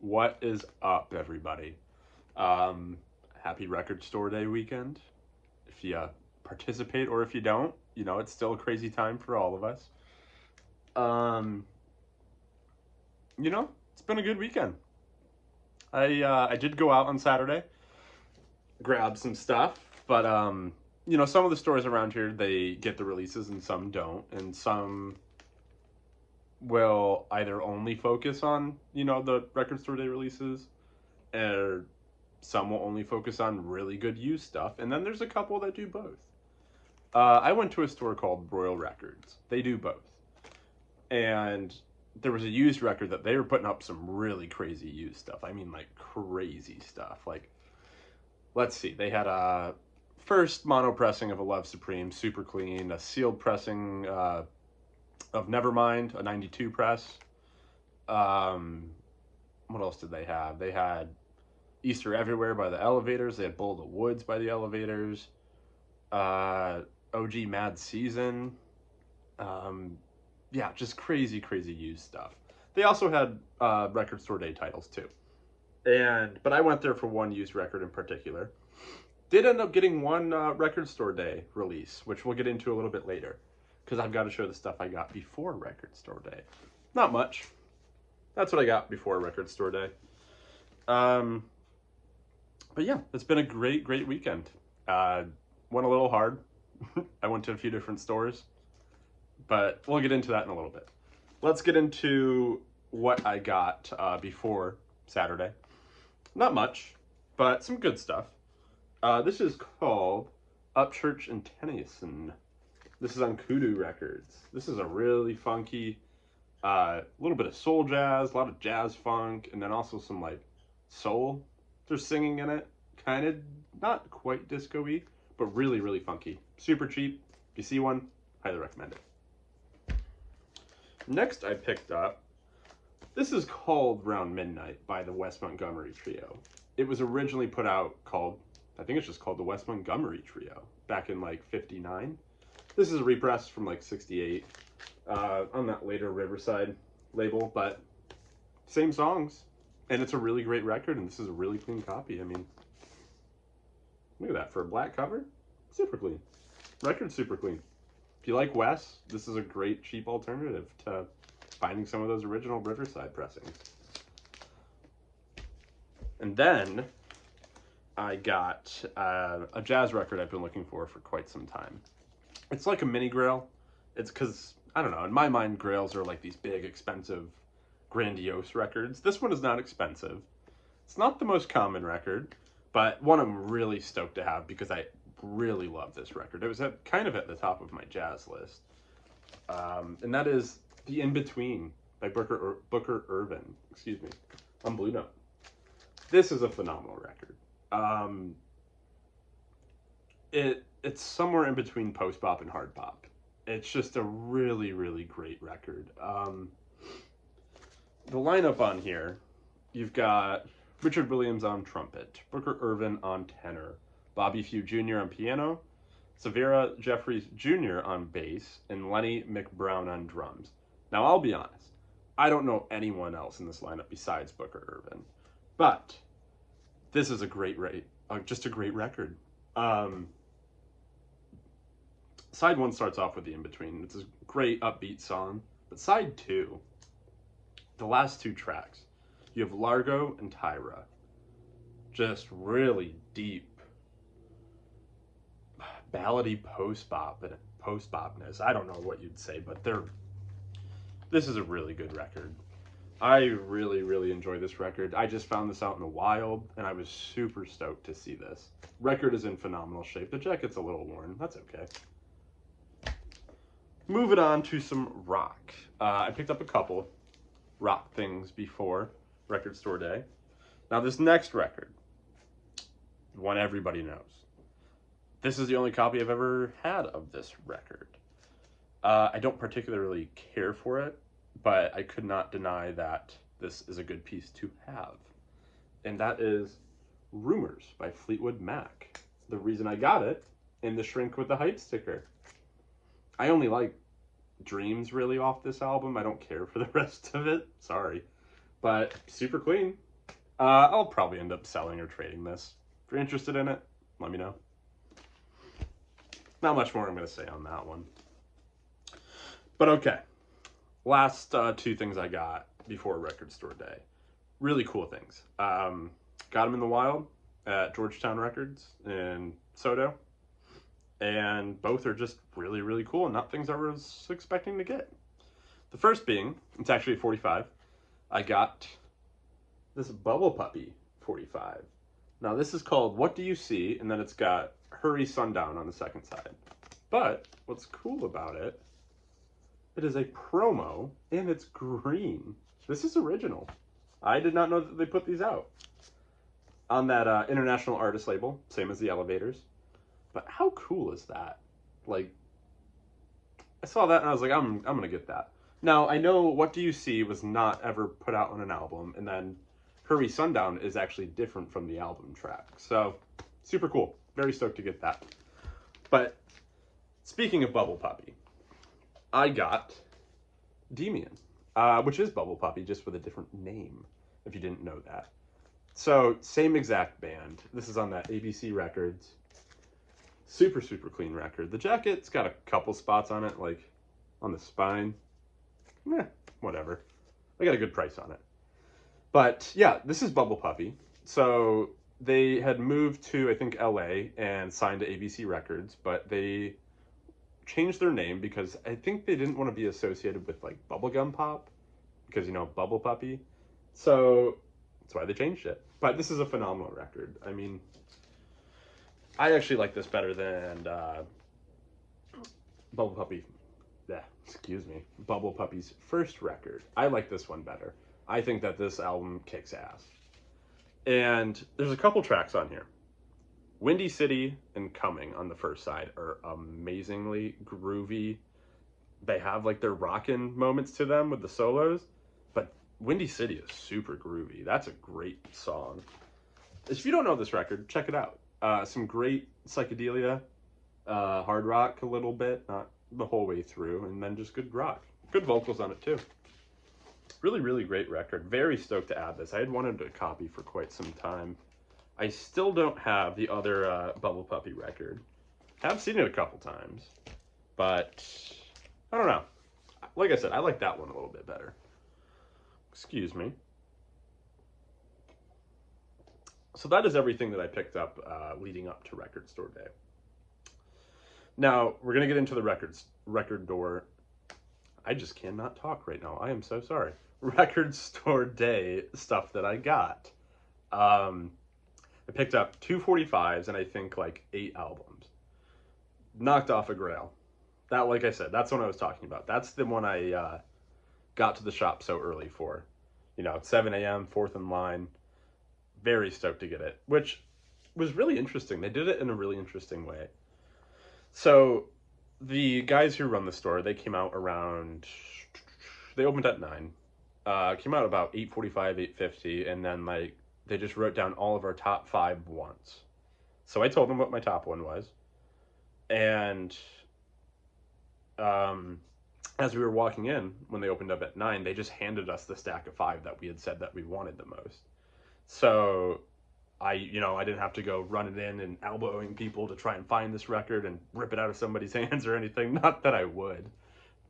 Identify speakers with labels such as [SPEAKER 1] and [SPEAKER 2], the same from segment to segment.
[SPEAKER 1] What is up, everybody? Um, Happy Record Store Day weekend. If you participate or if you don't, it's still a crazy time for all of us. Um, it's been a good weekend. I did go out on Saturday, grab some stuff, but some of the stores around here they get the releases and some don't, and some will either only focus on the Record Store Day releases, or some will only focus on really good used stuff, and then there's a couple that do both. I went to a store called Royal Records. They do both. And there was a used record that they were putting up some really crazy used stuff. I mean, like crazy stuff. Like, let's see, they had a first mono pressing of A Love Supreme, super clean, a sealed pressing of Nevermind, a 92 press. What else did they have? They had Easter Everywhere by the Elevators. They had Bull of the Woods by the Elevators. OG Mad Season. Yeah, just crazy, crazy used stuff. They also had Record Store Day titles too. But I went there for one used record in particular. Did end up getting one Record Store Day release, which we'll get into a little bit later, because I've got to show the stuff I got before Record Store Day. Not much. That's what I got before Record Store Day. But yeah, it's been a great, great weekend. Went a little hard. I went to a few different stores, but we'll get into that in a little bit. Let's get into what I got before Saturday. Not much, but some good stuff. This is called Upchurch and Tennyson. This is on Kudu Records. This is a really funky, little bit of soul jazz, a lot of jazz funk, and then also some like soul. They're singing in it. Kind of not quite disco-y, but really, really funky. Super cheap. If you see one, highly recommend it. Next I picked up, this is called Round Midnight by the West Montgomery Trio. It was originally put out called, I think it's just called the West Montgomery Trio, back in like 59. This is a repress from like 68 on that later Riverside label, but same songs. And it's a really great record, and this is a really clean copy. I mean, look at that. For a black cover, super clean. Record's super clean. If you like Wes, this is a great cheap alternative to finding some of those original Riverside pressings. And then I got a jazz record I've been looking for quite some time. It's like a mini Grail. It's because, I don't know, in my mind, Grails are like these big, expensive, grandiose records. This one is not expensive. It's not the most common record, but one I'm really stoked to have because I really love this record. It was kind of at the top of my jazz list. And that is The In-Between by Booker Irvin, on Blue Note. This is a phenomenal record. It's somewhere in between post-bop and hard bop. It's just a really, really great record. The lineup on here, you've got Richard Williams on trumpet, Booker Irvin on tenor, Bobby Few Jr. on piano, Severa Jeffries Jr. on bass, and Lenny McBrown on drums. Now, I'll be honest, I don't know anyone else in this lineup besides Booker Irvin, but this is a great just a great record. Side one starts off with The In-Between. It's a great upbeat song, but side two, the last two tracks, you have Largo and Tyra. Just really deep, ballady post-bopness. I don't know what you'd say, but this is a really good record. I really, really enjoy this record. I just found this out in the wild, and I was super stoked to see this. Record is in phenomenal shape. The jacket's a little worn. That's okay. Moving on to some rock. I picked up a couple rock things before Record Store Day. Now this next record, one everybody knows. This is the only copy I've ever had of this record. I don't particularly care for it, but I could not deny that this is a good piece to have. And that is Rumors by Fleetwood Mac. The reason I got it, in the shrink with the hype sticker. I only like Dreams really off this album. I don't care for the rest of it. Sorry. But super clean. I'll probably end up selling or trading this. If you're interested in it, let me know. Not much more I'm going to say on that one. But okay. Last two things I got before Record Store Day. Really cool things. Got them in the wild at Georgetown Records in Soto. And both are just really, really cool and not things I was expecting to get. The first being, it's actually a 45. I got this Bubble Puppy 45. Now this is called What Do You See? And then it's got Hurry Sundown on the second side. But what's cool about it, it is a promo and it's green. This is original. I did not know that they put these out on that international artist label, same as the Elevators. But how cool is that? Like, I saw that and I was like, I'm gonna get that. Now I know What Do You See was not ever put out on an album, and then Hurry Sundown is actually different from the album track. So super cool. Very stoked to get that. But speaking of Bubble Puppy, I got Demian, which is Bubble Puppy, just with a different name, if you didn't know that. So same exact band. This is on that ABC Records. Super, super clean record. The jacket's got a couple spots on it, like on the spine. Whatever. I got a good price on it. But yeah, this is Bubble Puppy. So they had moved to, I think, LA and signed to ABC Records, but they changed their name because I think they didn't want to be associated with like bubblegum pop, because, you know, Bubble Puppy. So that's why they changed it. But this is a phenomenal record. I mean, I actually like this better than Bubble Puppy. Bubble Puppy's first record. I like this one better. I think that this album kicks ass. And there's a couple tracks on here. Windy City and Coming on the first side are amazingly groovy. They have like their rockin' moments to them with the solos, but Windy City is super groovy. That's a great song. If you don't know this record, check it out. Some great psychedelia, hard rock a little bit, not the whole way through, and then just good rock. Good vocals on it too. Really, really great record. Very stoked to add this. I had wanted a copy for quite some time. I still don't have the other Bubble Puppy record. I've seen it a couple times, but I don't know. Like I said, I like that one a little bit better. Excuse me. So that is everything that I picked up leading up to Record Store Day. Now, we're going to get into the record door. I just cannot talk right now. I am so sorry. Record Store Day stuff that I got. I picked up 2 45s and I think like 8 albums. Knocked off a Grail. That, like I said, that's what I was talking about. That's the one I got to the shop so early for. You know, 7 a.m., fourth in line. Very stoked to get it, which was really interesting. They did it in a really interesting way. So the guys who run the store, they came out around, they opened at 9. Came out about 8:45, 8:50, and then like they just wrote down all of our top 5 once. So I told them what my top one was. And as we were walking in, when they opened up at 9, they just handed us the stack of 5 that we had said that we wanted the most. So I didn't have to go running in and elbowing people to try and find this record and rip it out of somebody's hands or anything. Not that I would,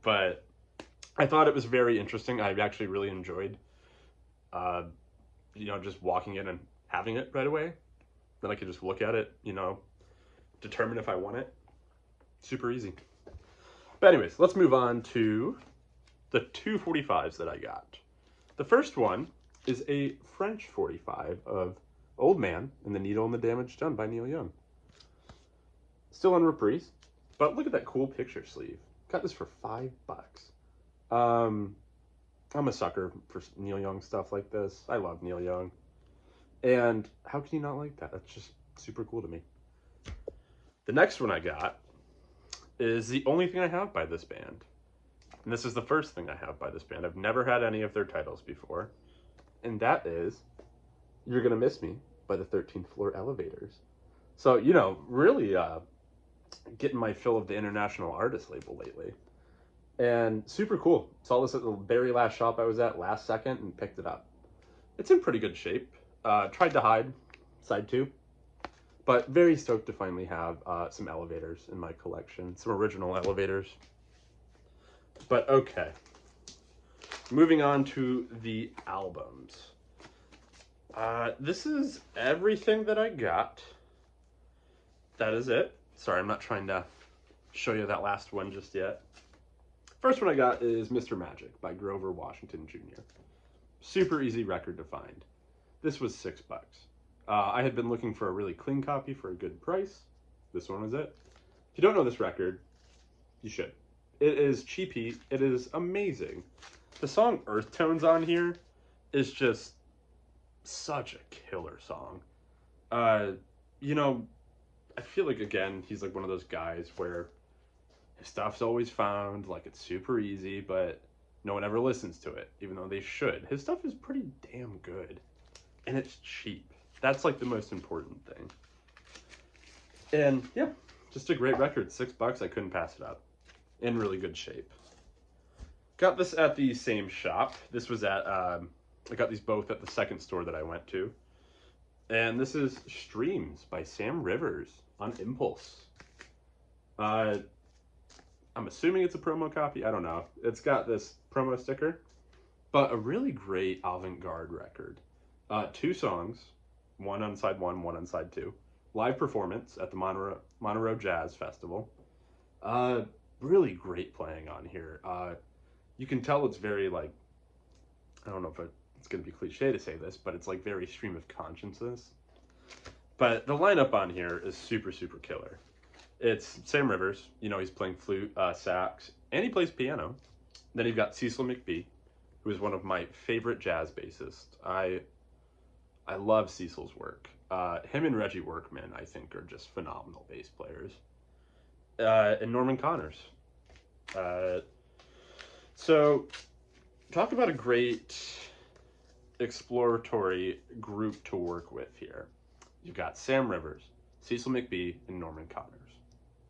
[SPEAKER 1] but I thought it was very interesting. I actually really enjoyed, just walking in and having it right away. Then I could just look at it, determine if I want it. Super easy. But anyways, let's move on to the 2 45s that I got. The first one is a French 45 of Old Man and the Needle and the Damage Done by Neil Young. Still on reprise, but look at that cool picture sleeve. Got this for $5. I'm a sucker for Neil Young stuff like this. I love Neil Young. And how can you not like that? That's just super cool to me. The next one I got is the only thing I have by this band. And this is the first thing I have by this band. I've never had any of their titles before. And that is You're Gonna Miss Me by the 13th Floor Elevators. So, really getting my fill of the international artist label lately. And super cool. Saw this at the very last shop I was at last second and picked it up. It's in pretty good shape. Tried to Hide, side 2. But very stoked to finally have some elevators in my collection. Some original elevators. But okay. Moving on to the albums. This is everything that I got. That is it. Sorry, I'm not trying to show you that last one just yet. First one I got is Mr. Magic by Grover Washington Jr. Super easy record to find. This was $6. I had been looking for a really clean copy for a good price. This one was it. If you don't know this record, you should. It is cheapy. It is amazing. The song Earth Tones on here is just such a killer song. You know, I feel like, again, he's like one of those guys where his stuff's always found, like it's super easy, but no one ever listens to it, even though they should. His stuff is pretty damn good, and it's cheap. That's like the most important thing. And yeah, just a great record. $6, I couldn't pass it up. In really good shape. Got this at the same shop. This was at, I got these both at the second store that I went to. And this is Streams by Sam Rivers on Impulse. I'm assuming it's a promo copy. I don't know. It's got this promo sticker, but a really great avant-garde record. 2 songs, one on side 1, one on side 2. Live performance at the Monroe Jazz Festival. Really great playing on here. You can tell it's very, like, I don't know if it's going to be cliche to say this, but it's like very stream of consciousness. But the lineup on here is super, super killer. It's Sam Rivers, you know, he's playing flute, sax, and he plays piano. Then you've got Cecil McBee, who is one of my favorite jazz bassists. I love Cecil's work. Him and Reggie Workman, I think, are just phenomenal bass players. And Norman Connors. So, talk about a great exploratory group to work with here. You've got Sam Rivers, Cecil McBee, and Norman Connors.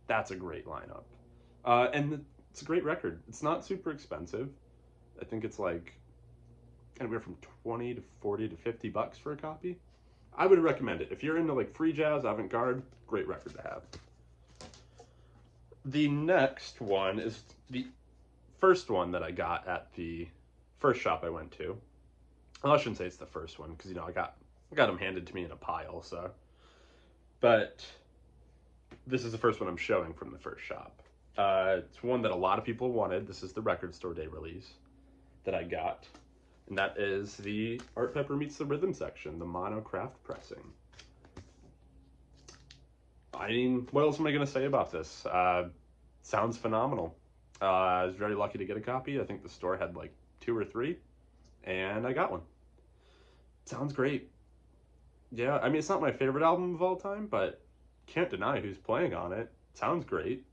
[SPEAKER 1] That's a great lineup. And it's a great record. It's not super expensive. I think it's like anywhere from 20 to 40 to $50 for a copy. I would recommend it. If you're into like free jazz, avant-garde, great record to have. The next one is the first one that I got at the first shop I went to. Well, I shouldn't say it's the first one because, you know, I got them handed to me in a pile, so. But this is the first one I'm showing from the first shop. It's one that a lot of people wanted. This is the Record Store Day release that I got. And that is the Art Pepper Meets the Rhythm section, the mono craft pressing. I mean, what else am I going to say about this? Sounds phenomenal. I was very lucky to get a copy. I think the store had like 2 or 3, and I got one. Sounds great. Yeah, I mean, it's not my favorite album of all time, but can't deny who's playing on it. Sounds great.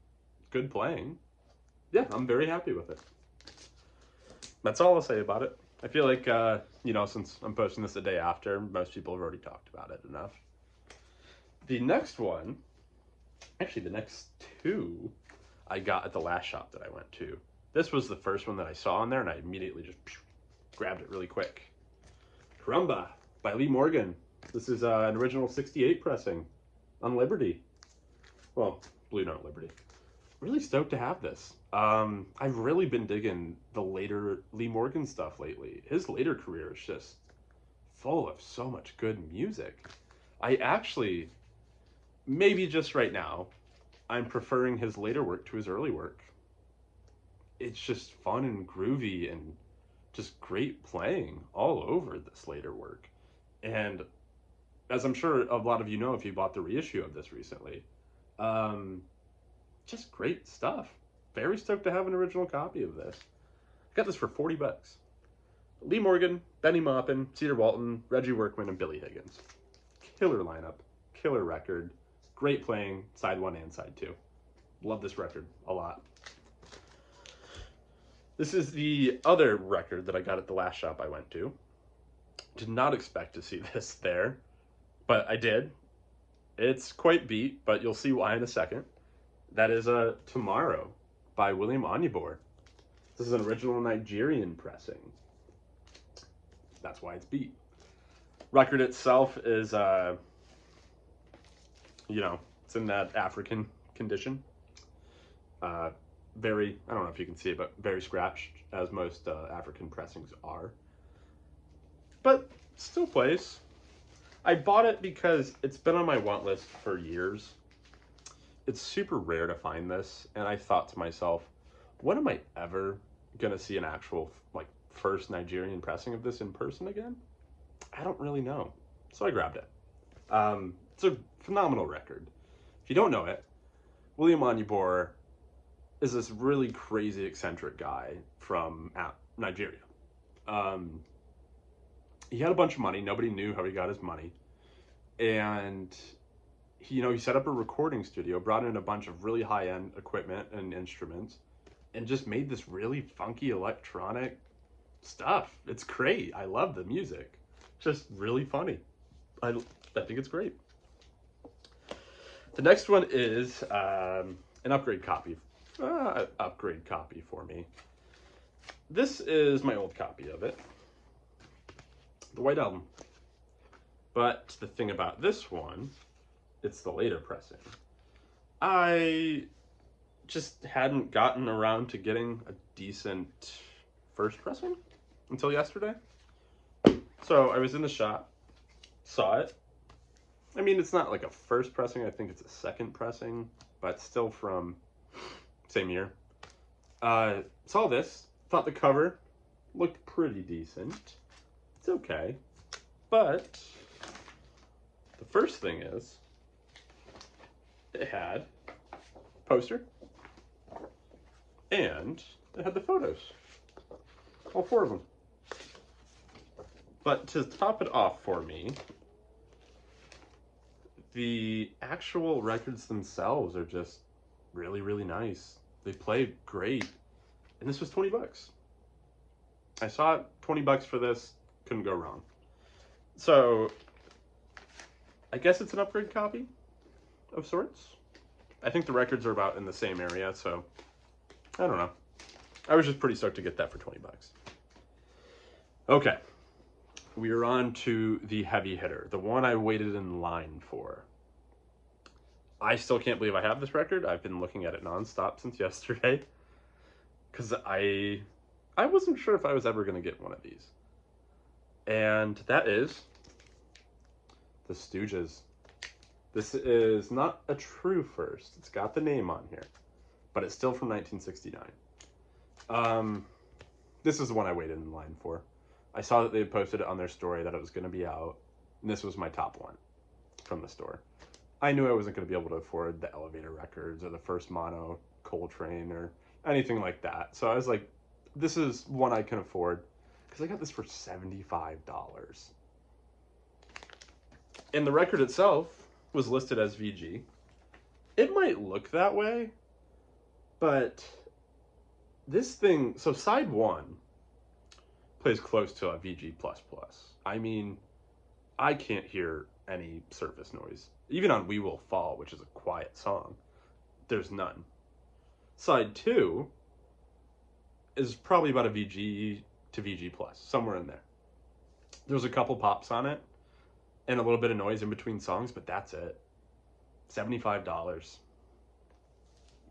[SPEAKER 1] Good playing. Yeah, I'm very happy with it. That's all I'll say about it. I feel like, you know, since I'm posting this the day after, most people have already talked about it enough. The next one, actually the next 2, I got at the last shop that I went to. This was the first one that I saw in there, and I immediately just grabbed it really quick. Caramba by Lee Morgan. This is an original 68 pressing on Liberty. Well, Blue Note Liberty. Really stoked to have this. I've really been digging the later Lee Morgan stuff lately. His later career is just full of so much good music. I actually, maybe just right now, I'm preferring his later work to his early work. It's just fun and groovy and just great playing all over this later work. And as I'm sure a lot of you know if you bought the reissue of this recently, just great stuff. Very stoked to have an original copy of this. I got this for $40. Lee Morgan, Benny Maupin, Cedar Walton, Reggie Workman, and Billy Higgins. Killer lineup, killer record, great playing, side 1 and side 2. Love this record a lot. This is the other record that I got at the last shop I went to. Did not expect to see this there, but I did. It's quite beat, but you'll see why in a second. That is Tomorrow by William Onyeabor. This is an original Nigerian pressing. That's why it's beat. Record itself is, you know, it's in that African condition. Very, I don't know if you can see it, but very scratched, as most African pressings are. But still plays. I bought it because it's been on my want list for years. It's super rare to find this, and I thought to myself, when am I ever gonna see an actual, like, first Nigerian pressing of this in person again? I don't really know. So I grabbed it. It's a phenomenal record. If you don't know it, William Onyeabor is this really crazy, eccentric guy from Nigeria. He had a bunch of money. Nobody knew how he got his money. And he, you know, he set up a recording studio, brought in a bunch of really high-end equipment and instruments, and just made this really funky electronic stuff. It's great. I love the music. Just really funny. I think it's great. The next one is an upgrade copy. Upgrade copy for me. This is my old copy of it. The White Album. But the thing about this one, it's the later pressing. I just hadn't gotten around to getting a decent first pressing until yesterday. So I was in the shop, saw it. I mean, it's not like a first pressing, I think it's a second pressing, but still from same year. Saw this, thought the cover looked pretty decent. It's okay. But the first thing is, it had a poster, and it had the photos. All 4 of them. But to top it off for me, the actual records themselves are just really, really nice. They play great. And this was 20 bucks. I saw it, 20 bucks for this, couldn't go wrong. So, I guess it's an upgrade copy of sorts. I think the records are about in the same area, so I don't know. I was just pretty stoked to get that for 20 bucks. Okay. We are on to the heavy hitter, the one I waited in line for. I still can't believe I have this record. I've been looking at it nonstop since yesterday, because I wasn't sure if I was ever going to get one of these. And that is the Stooges. This is not a true first. It's got the name on here, but it's still from 1969. This is the one I waited in line for. I saw that they had posted it on their story that it was going to be out, and this was my top one from the store. I knew I wasn't going to be able to afford the Elevator records or the first mono Coltrane or anything like that. So I was like, this is one I can afford, because I got this for $75. And the record itself was listed as VG. It might look that way, but this thing, so side 1 plays close to a VG++. I mean, I can't hear any surface noise. Even on We Will Fall, which is a quiet song, there's none. Side 2 is probably about a VG to VG+, somewhere in there. There's a couple pops on it, and a little bit of noise in between songs, but that's it. $75.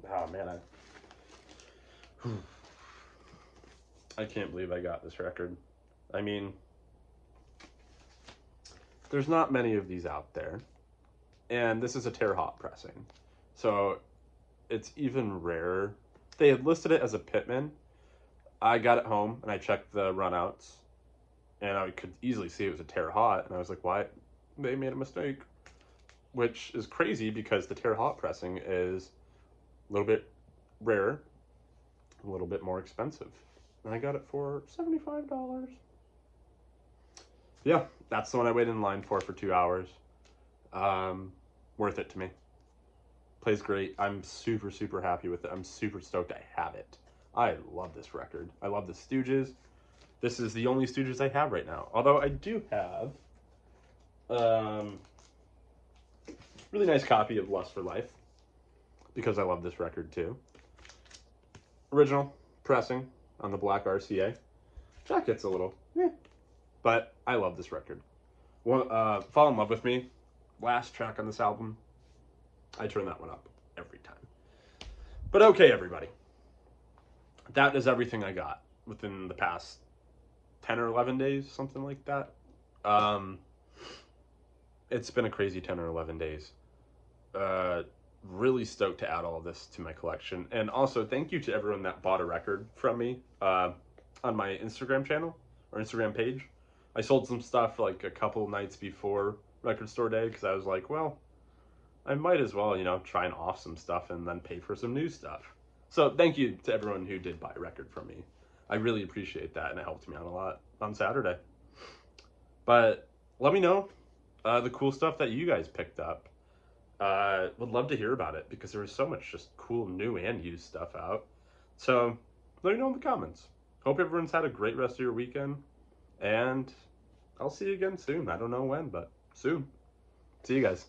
[SPEAKER 1] Oh, man, I can't believe I got this record. I mean, there's not many of these out there. And this is a Terre Haute pressing. So it's even rarer. They had listed it as a Pitman. I got it home and I checked the runouts. And I could easily see it was a Terre Haute. And I was like, why? They made a mistake. Which is crazy because the Terre Haute pressing is a little bit rarer, a little bit more expensive. And I got it for $75. Yeah, that's the one I waited in line for 2 hours. Worth it to me. Plays great. I'm super, super happy with it. I'm super stoked I have it. I love this record. I love the Stooges. This is the only Stooges I have right now. Although I do have really nice copy of Lust for Life, because I love this record too. Original pressing on the black RCA. Jacket's a little, but I love this record. Fall in Love with Me, last track on this album. I turn that one up every time. But okay, everybody. That is everything I got within the past 10 or 11 days, something like that. Um, it's been a crazy 10 or 11 days. Really stoked to add all of this to my collection. And also, thank you to everyone that bought a record from me on my Instagram channel or Instagram page. I sold some stuff like a couple nights before record store day because I was like, well, I might as well, try and off some stuff and then pay for some new stuff. So thank you to everyone who did buy a record from me. I really appreciate that, and it helped me out a lot on Saturday. But let me know the cool stuff that you guys picked up. Would love to hear about it because there was so much just cool new and used stuff out. So let me know in the comments. Hope everyone's had a great rest of your weekend, and I'll see you again soon. I don't know when, but soon. See you guys.